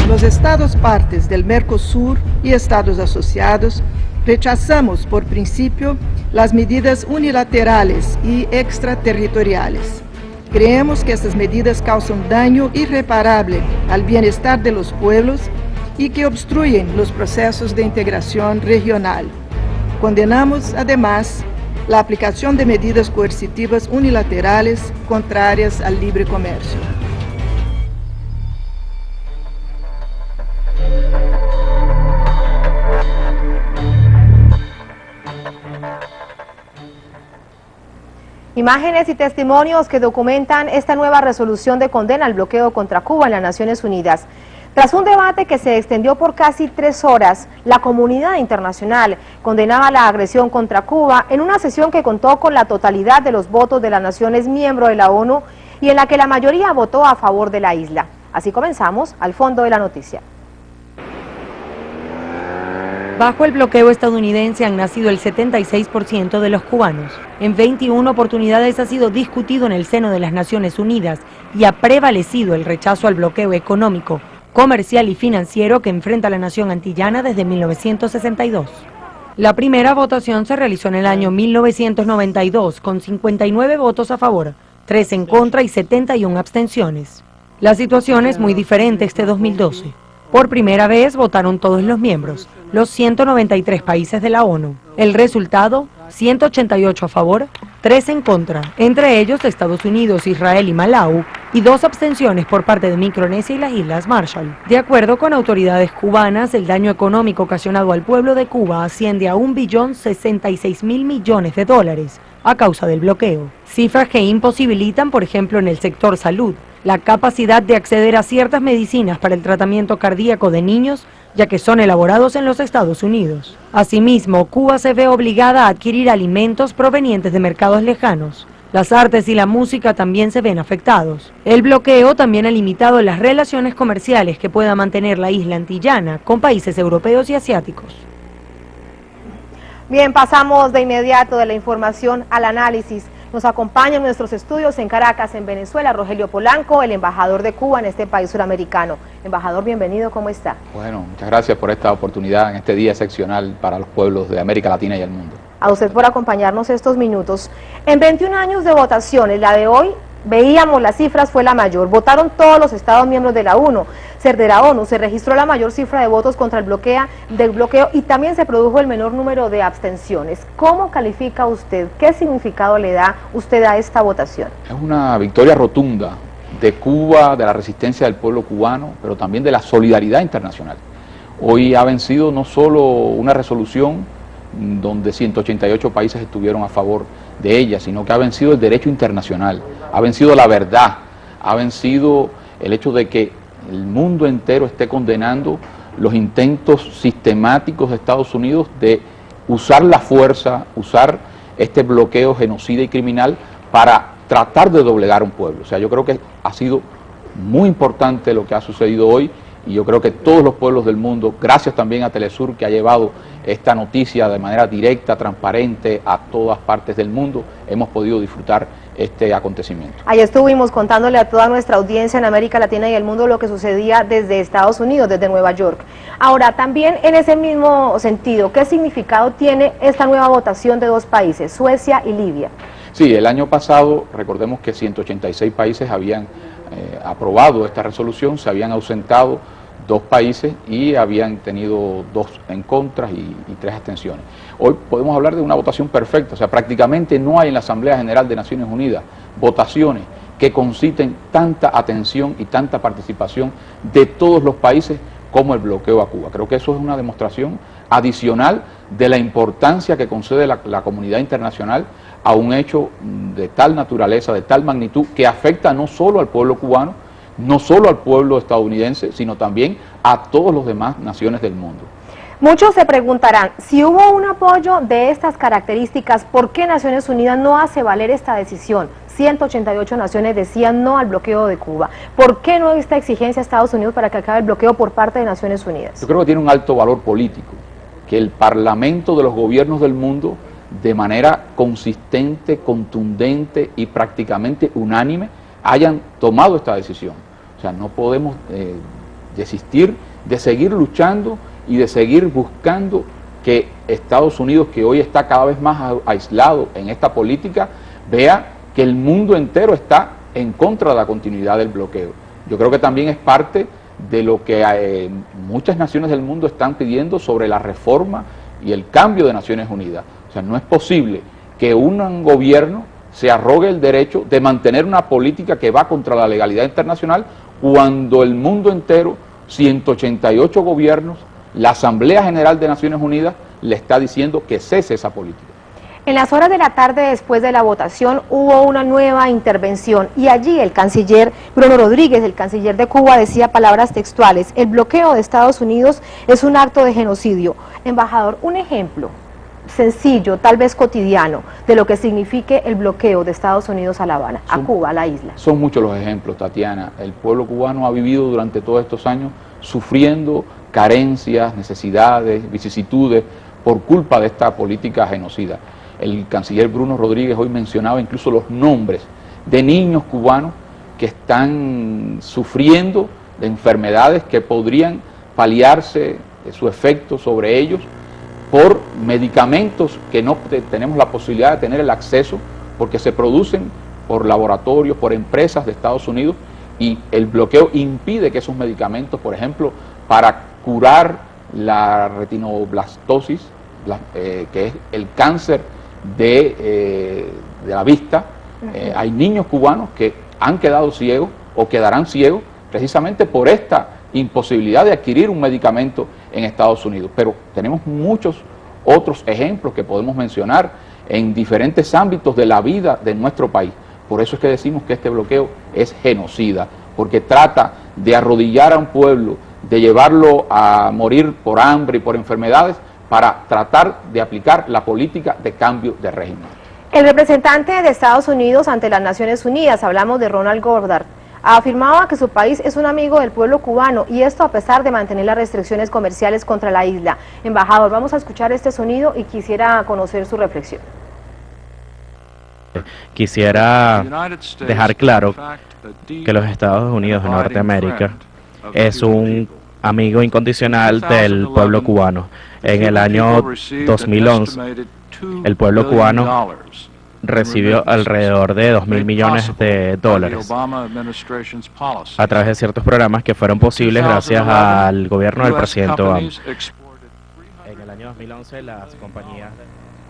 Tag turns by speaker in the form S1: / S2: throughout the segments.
S1: Los estados partes del Mercosur y estados asociados rechazamos por principio las medidas unilaterales y extraterritoriales. Creemos que estas medidas causan daño irreparable al bienestar de los pueblos y que obstruyen los procesos de integración regional. Condenamos, además, la aplicación de medidas coercitivas unilaterales contrarias al libre comercio.
S2: Imágenes y testimonios que documentan esta nueva resolución de condena al bloqueo contra Cuba en las Naciones Unidas. Tras un debate que se extendió por casi 3 horas, la comunidad internacional condenaba la agresión contra Cuba en una sesión que contó con la totalidad de los votos de las naciones miembros de la ONU y en la que la mayoría votó a favor de la isla. Así comenzamos al fondo de la noticia.
S3: Bajo el bloqueo estadounidense han nacido el 76% de los cubanos. En 21 oportunidades ha sido discutido en el seno de las Naciones Unidas y ha prevalecido el rechazo al bloqueo económico, comercial y financiero que enfrenta la nación antillana desde 1962. La primera votación se realizó en el año 1992 con 59 votos a favor, 3 en contra y 71 abstenciones. La situación es muy diferente este 2012. Por primera vez votaron todos los miembros, los 193 países de la ONU. El resultado, 188 a favor, 3 en contra, entre ellos Estados Unidos, Israel y Malaui, y 2 abstenciones por parte de Micronesia y las Islas Marshall. De acuerdo con autoridades cubanas, el daño económico ocasionado al pueblo de Cuba asciende a $1.066.000 millones a causa del bloqueo. Cifras que imposibilitan, por ejemplo, en el sector salud, la capacidad de acceder a ciertas medicinas para el tratamiento cardíaco de niños, ya que son elaborados en los Estados Unidos. Asimismo, Cuba se ve obligada a adquirir alimentos provenientes de mercados lejanos. Las artes y la música también se ven afectados. El bloqueo también ha limitado las relaciones comerciales que pueda mantener la isla antillana con países europeos y asiáticos.
S2: Bien, pasamos de inmediato de la información al análisis. Nos acompaña en nuestros estudios en Caracas, en Venezuela, Rogelio Polanco, el embajador de Cuba en este país suramericano. Embajador, bienvenido, ¿cómo está?
S4: Bueno, muchas gracias por esta oportunidad en este día excepcional para los pueblos de América Latina y el mundo.
S2: A usted por acompañarnos estos minutos. En 21 años de votaciones, la de hoy, veíamos las cifras, fue la mayor. Votaron todos los estados miembros de la ONU. Se registró la mayor cifra de votos contra el bloqueo y también se produjo el menor número de abstenciones. ¿Cómo califica usted? ¿Qué significado le da usted a esta votación?
S4: Es una victoria rotunda de Cuba, de la resistencia del pueblo cubano, pero también de la solidaridad internacional. Hoy ha vencido no solo una resolución donde 188 países estuvieron a favor de ella, sino que ha vencido el derecho internacional, ha vencido la verdad, ha vencido el hecho de que el mundo entero esté condenando los intentos sistemáticos de Estados Unidos de usar la fuerza, usar este bloqueo genocida y criminal para tratar de doblegar a un pueblo. O sea, yo creo que ha sido muy importante lo que ha sucedido hoy y yo creo que todos los pueblos del mundo, gracias también a Telesur que ha llevado esta noticia de manera directa, transparente a todas partes del mundo, hemos podido disfrutar este acontecimiento.
S2: Ahí estuvimos contándole a toda nuestra audiencia en América Latina y el mundo lo que sucedía desde Estados Unidos, desde Nueva York. Ahora, también en ese mismo sentido, ¿qué significado tiene esta nueva votación de 2 países, Suecia y Libia?
S4: Sí, el año pasado, recordemos que 186 países habían aprobado esta resolución, se habían ausentado 2 países y habían tenido 2 en contra y 3 abstenciones. Hoy podemos hablar de una votación perfecta, o sea, prácticamente no hay en la Asamblea General de Naciones Unidas votaciones que conciten tanta atención y tanta participación de todos los países como el bloqueo a Cuba. Creo que eso es una demostración adicional de la importancia que concede la comunidad internacional a un hecho de tal naturaleza, de tal magnitud, que afecta no solo al pueblo cubano, no solo al pueblo estadounidense, sino también a todas las demás naciones del mundo.
S2: Muchos se preguntarán, si hubo un apoyo de estas características, ¿por qué Naciones Unidas no hace valer esta decisión? 188 naciones decían no al bloqueo de Cuba. ¿Por qué no hay esta exigencia a Estados Unidos para que acabe el bloqueo por parte de Naciones Unidas?
S4: Yo creo que tiene un alto valor político, que el Parlamento de los gobiernos del mundo, de manera consistente, contundente y prácticamente unánime, hayan tomado esta decisión. O sea, no podemos desistir de seguir luchando y de seguir buscando que Estados Unidos, que hoy está cada vez más aislado en esta política, vea que el mundo entero está en contra de la continuidad del bloqueo. Yo creo que también es parte de lo que muchas naciones del mundo están pidiendo sobre la reforma y el cambio de Naciones Unidas. O sea, no es posible que un gobierno se arrogue el derecho de mantener una política que va contra la legalidad internacional cuando el mundo entero, 188 gobiernos, la Asamblea General de Naciones Unidas le está diciendo que cese esa política.
S2: En las horas de la tarde después de la votación hubo una nueva intervención y allí el canciller Bruno Rodríguez, el canciller de Cuba, decía palabras textuales: el bloqueo de Estados Unidos es un acto de genocidio. Embajador, un ejemplo sencillo, tal vez cotidiano, de lo que signifique el bloqueo de Estados Unidos a La Habana, a Cuba, a la isla.
S4: Son muchos los ejemplos, Tatiana. El pueblo cubano ha vivido durante todos estos años sufriendo carencias, necesidades, vicisitudes por culpa de esta política genocida. El canciller Bruno Rodríguez hoy mencionaba incluso los nombres de niños cubanos que están sufriendo de enfermedades que podrían paliarse su efecto sobre ellos por medicamentos que no tenemos la posibilidad de tener el acceso porque se producen por laboratorios, por empresas de Estados Unidos, y el bloqueo impide que esos medicamentos, por ejemplo, para curar la retinoblastosis, que es el cáncer de la vista, hay niños cubanos que han quedado ciegos o quedarán ciegos precisamente por esta imposibilidad de adquirir un medicamento en Estados Unidos. Pero tenemos muchos otros ejemplos que podemos mencionar en diferentes ámbitos de la vida de nuestro país. Por eso es que decimos que este bloqueo es genocida, porque trata de arrodillar a un pueblo, de llevarlo a morir por hambre y por enfermedades, para tratar de aplicar la política de cambio de régimen.
S2: El representante de Estados Unidos ante las Naciones Unidas, hablamos de Ronald Goddard, afirmaba que su país es un amigo del pueblo cubano, y esto a pesar de mantener las restricciones comerciales contra la isla. Embajador, vamos a escuchar este sonido y quisiera conocer su reflexión.
S5: Quisiera dejar claro que los Estados Unidos de Norteamérica es un amigo incondicional del pueblo cubano. En el año 2011, el pueblo cubano recibió alrededor de 2.000 millones de dólares a través de ciertos programas que fueron posibles gracias al gobierno del presidente Obama. En el año 2011, las compañías...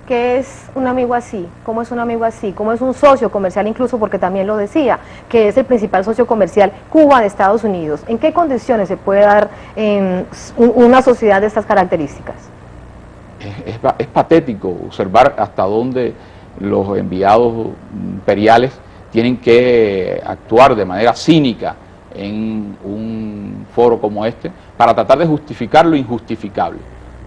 S2: ¿Qué es un amigo así? ¿Cómo es un amigo así? ¿Cómo es un socio comercial incluso? Porque también lo decía, que es el principal socio comercial Cuba de Estados Unidos. ¿En qué condiciones se puede dar en una sociedad de estas características?
S4: Es patético observar hasta dónde los enviados imperiales tienen que actuar de manera cínica en un foro como este para tratar de justificar lo injustificable.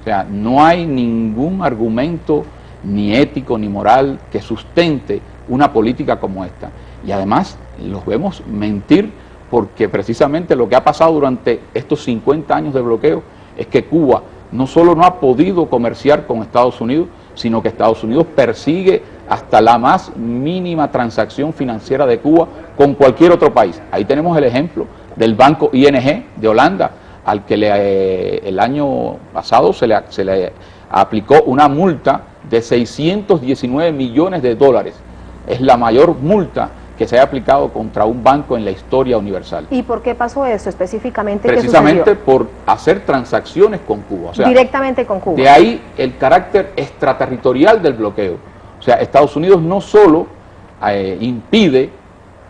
S4: O sea, no hay ningún argumento ni ético ni moral que sustente una política como esta. Y además los vemos mentir porque precisamente lo que ha pasado durante estos 50 años de bloqueo es que Cuba no solo no ha podido comerciar con Estados Unidos, sino que Estados Unidos persigue hasta la más mínima transacción financiera de Cuba con cualquier otro país. Ahí tenemos el ejemplo del banco ING de Holanda, al que el año pasado se le aplicó una multa de 619 millones de dólares. Es la mayor multa que se haya aplicado contra un banco en la historia universal.
S2: ¿Y por qué pasó eso específicamente?
S4: Precisamente por hacer transacciones con Cuba. O sea,
S2: directamente con Cuba.
S4: De ahí el carácter extraterritorial del bloqueo. O sea, Estados Unidos no solo impide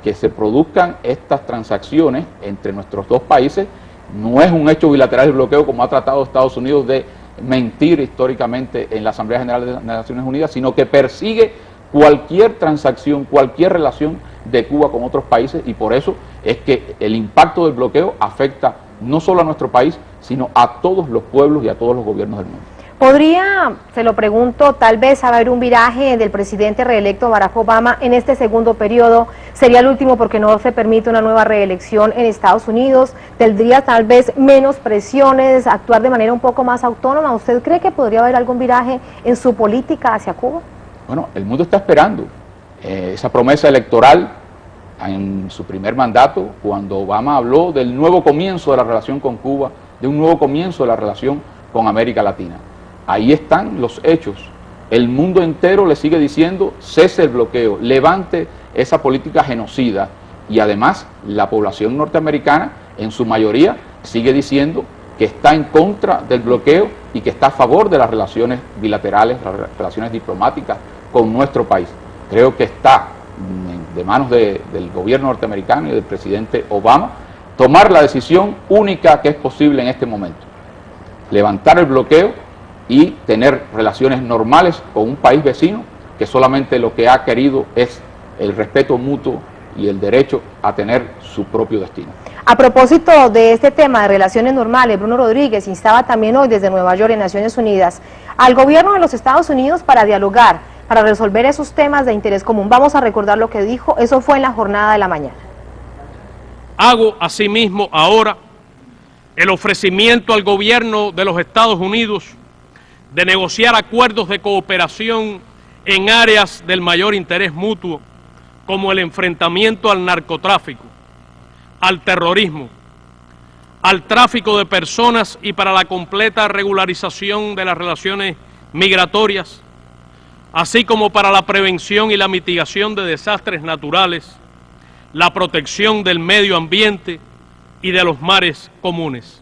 S4: que se produzcan estas transacciones entre nuestros dos países, no es un hecho bilateral el bloqueo como ha tratado Estados Unidos de mentir históricamente en la Asamblea General de las Naciones Unidas, sino que persigue cualquier transacción, cualquier relación de Cuba con otros países, y por eso es que el impacto del bloqueo afecta no solo a nuestro país, sino a todos los pueblos y a todos los gobiernos del mundo.
S2: ¿Podría, se lo pregunto, tal vez haber un viraje del presidente reelecto Barack Obama en este segundo periodo? ¿Sería el último porque no se permite una nueva reelección en Estados Unidos? ¿Tendría tal vez menos presiones, actuar de manera un poco más autónoma? ¿Usted cree que podría haber algún viraje en su política hacia Cuba?
S4: Bueno, el mundo está esperando esa promesa electoral en su primer mandato, cuando Obama habló del nuevo comienzo de la relación con Cuba, de un nuevo comienzo de la relación con América Latina. Ahí están los hechos. El mundo entero le sigue diciendo, cese el bloqueo, levante esa política genocida, y además la población norteamericana, en su mayoría, sigue diciendo que está en contra del bloqueo y que está a favor de las relaciones bilaterales, las relaciones diplomáticas con nuestro país. Creo que está de manos del gobierno norteamericano y del presidente Obama tomar la decisión única que es posible en este momento: levantar el bloqueo y tener relaciones normales con un país vecino que solamente lo que ha querido es el respeto mutuo y el derecho a tener su propio destino.
S2: A propósito de este tema de relaciones normales, Bruno Rodríguez instaba también hoy desde Nueva York en Naciones Unidas al gobierno de los Estados Unidos para dialogar, para resolver esos temas de interés común. Vamos a recordar lo que dijo, eso fue en la jornada de la mañana.
S6: Hago asimismo ahora el ofrecimiento al gobierno de los Estados Unidos de negociar acuerdos de cooperación en áreas del mayor interés mutuo, como el enfrentamiento al narcotráfico, al terrorismo, al tráfico de personas y para la completa regularización de las relaciones migratorias, así como para la prevención y la mitigación de desastres naturales, la protección del medio ambiente y de los mares comunes.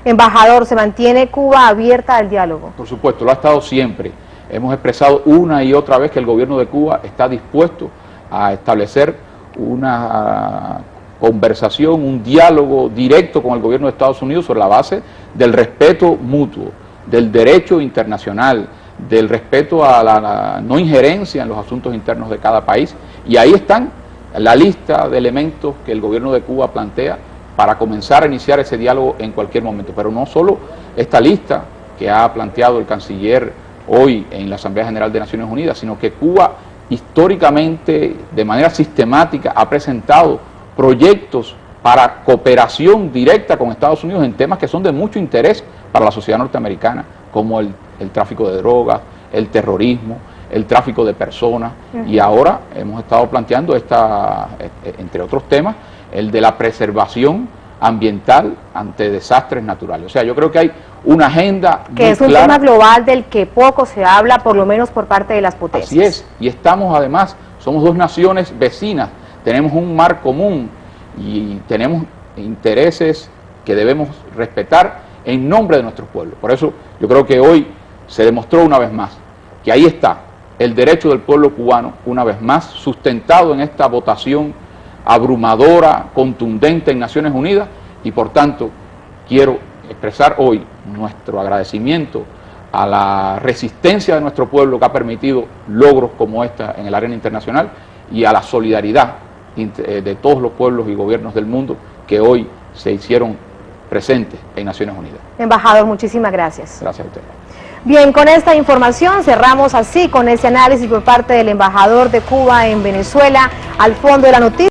S2: Embajador, ¿se mantiene Cuba abierta al diálogo?
S4: Por supuesto, lo ha estado siempre. Hemos expresado una y otra vez que el gobierno de Cuba está dispuesto a establecer una conversación, un diálogo directo con el gobierno de Estados Unidos sobre la base del respeto mutuo, del derecho internacional, del respeto a la no injerencia en los asuntos internos de cada país. Y ahí están la lista de elementos que el gobierno de Cuba plantea para comenzar a iniciar ese diálogo en cualquier momento. Pero no solo esta lista que ha planteado el canciller hoy en la Asamblea General de Naciones Unidas, sino que Cuba históricamente, de manera sistemática, ha presentado proyectos para cooperación directa con Estados Unidos en temas que son de mucho interés para la sociedad norteamericana, como el tráfico de drogas, el terrorismo, el tráfico de personas, y ahora hemos estado planteando entre otros temas, el de la preservación ambiental ante desastres naturales. O sea, yo creo que hay una agenda
S2: que es un tema global del que poco se habla, por lo menos por parte de las potencias.
S4: Así es, y estamos además, somos dos naciones vecinas, tenemos un mar común y tenemos intereses que debemos respetar en nombre de nuestros pueblos. Por eso yo creo que hoy se demostró una vez más que ahí está el derecho del pueblo cubano, una vez más sustentado en esta votación abrumadora, contundente en Naciones Unidas, y por tanto quiero expresar hoy nuestro agradecimiento a la resistencia de nuestro pueblo que ha permitido logros como esta en el arena internacional, y a la solidaridad de todos los pueblos y gobiernos del mundo que hoy se hicieron presentes en Naciones Unidas.
S2: Embajador, muchísimas gracias.
S4: Gracias a usted.
S2: Bien, con esta información cerramos así con ese análisis por parte del embajador de Cuba en Venezuela al fondo de la noticia.